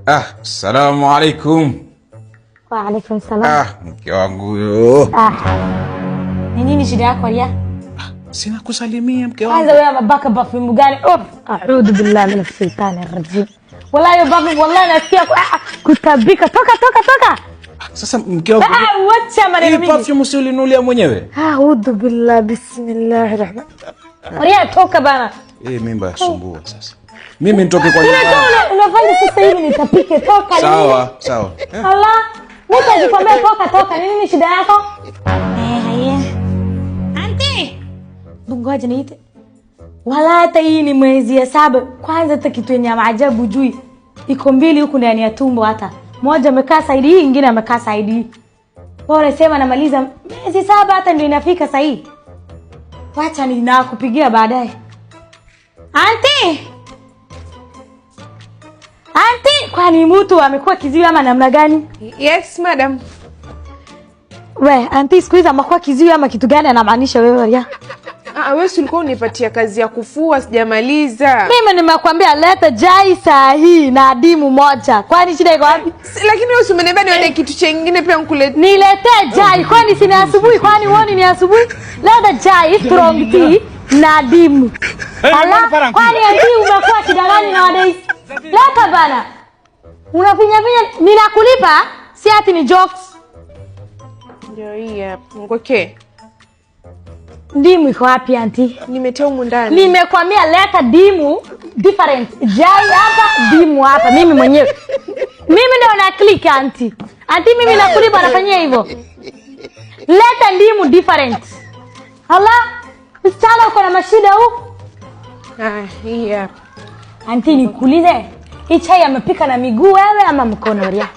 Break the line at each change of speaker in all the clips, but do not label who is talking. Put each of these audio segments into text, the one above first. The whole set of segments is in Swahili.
Assalamu alaikum.
Wa alaikum salam.
Mke wangu huyo.
Ni nini shida yako Ria?
Sina kusalimia mke wangu.
Kwanza wewe mabaka perfume gani? A'udhu billahi minash shaitani rajim. Wallahi babu, wallahi nasikia kutabika. Toka.
Sasa mke wangu.
Wacha maneno mingi.
Hii perfume usinunulia mwenyewe?
A'udhu billahi bismillahir rahman. Ria toka bana.
Mimba yasumbua sasa. Mimi nitoke kwa nyumba.
Unafanya sasa hivi nitapike, toka.
Sawa.
Allah, mtu akikwambia toka, nini shida yako? Haya. Auntie. Ngoja niite. Wala hata hii ni mwezi ya 7. Kwanza hata kitu yenye maajabu jui. Iko mbili huku ndani ya tumbo hata. Moja amekaa side hii, nyingine amekaa side hii. Bora sema namaliza mwezi 7 hata ndio inafika sasa hii. Wacha ninakupigia baadaye. Auntie, kwani mtu amekuwa kiziwi ama namna gani?
Yes madam.
We, auntie siku hizi amekuwa kiziwi ama kitu gani anamaanisha wewe Ria?
Wewe ulikuwa unipatia kazi ya kufua sijamaliza.
Mimi nimekuambia leta jai saa hii na dimu moja. Kwani shida iko wapi?
Lakini wewe umeniambia nione kitu kingine pia nikuletee.
Niletee jai kwani si ni asubuhi? Kwani uone ni asubuhi? Leta jai strong tea na dimu. Ala, kwani auntie umekuwa shida gani na wadai? Leta bana. Unafinya ninakulipa, si ati ni jokes.
Ndio hii hapa. Ngoke.
Dimu iko wapi auntie?
Nimetea humu ndani.
Nimekwambia leta dimu different. Jai hapa, dimu hapa. Mimi mwenyewe. Mimi ndio na click auntie. Auntie mimi nakulipa nafanyia hivyo. Leta dimu different. Allah, msichana uko na mashida huko?
Hii hapa.
Auntie nikuulize, hii chai amepika na miguu wewe ama mkono Ria?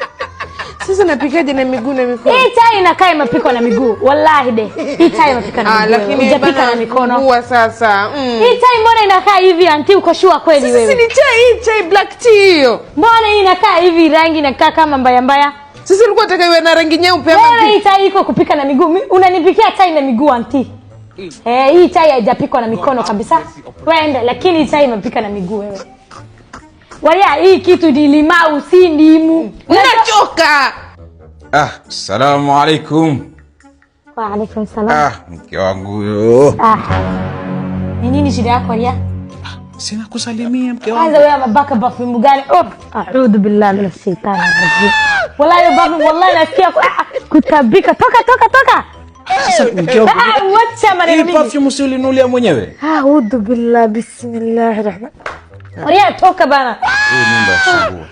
Sasa napikaje na miguu na mikono?
Hii chai inakaa imepikwa na miguu. Wallahi de. Hii chai imepika na miguu.
Lakini
hujapika na mikono.
Huwa sasa.
Hii chai mbona inakaa hivi auntie, uko sure kweli wewe?
Sisi ni chai black tea hiyo.
Mbona hii inakaa hivi, rangi inakaa kama mbaya?
Sisi ulikuwa unataka iwe na rangi nyeupe ama
wewe hii chai iko kupika na miguu. Unanipikia chai na miguu auntie. Hii chai haijapikwa na mikono kabisa. Wende, lakini hii chai imepika na miguu wewe. Walia hii kitu ni limau si ndimu.
Unachoka.
Assalamu alaikum.
Wa alaikum salam.
Mke wangu huyo.
Ni nini shida yako Ria?
Sina kusalimia mke wangu.
Kwanza wewe mabaka perfume gani? A'udhu billahi minash shaitani rajim. Wallahi babu, wallahi nasikia kutabika. Toka.
Sasa mke wangu.
Wacha maneno mingi.
Hii perfume usinunulia mwenyewe?
A'udhu billahi bismillahir rahman. Ria toka bana.
Mimba yasumbua.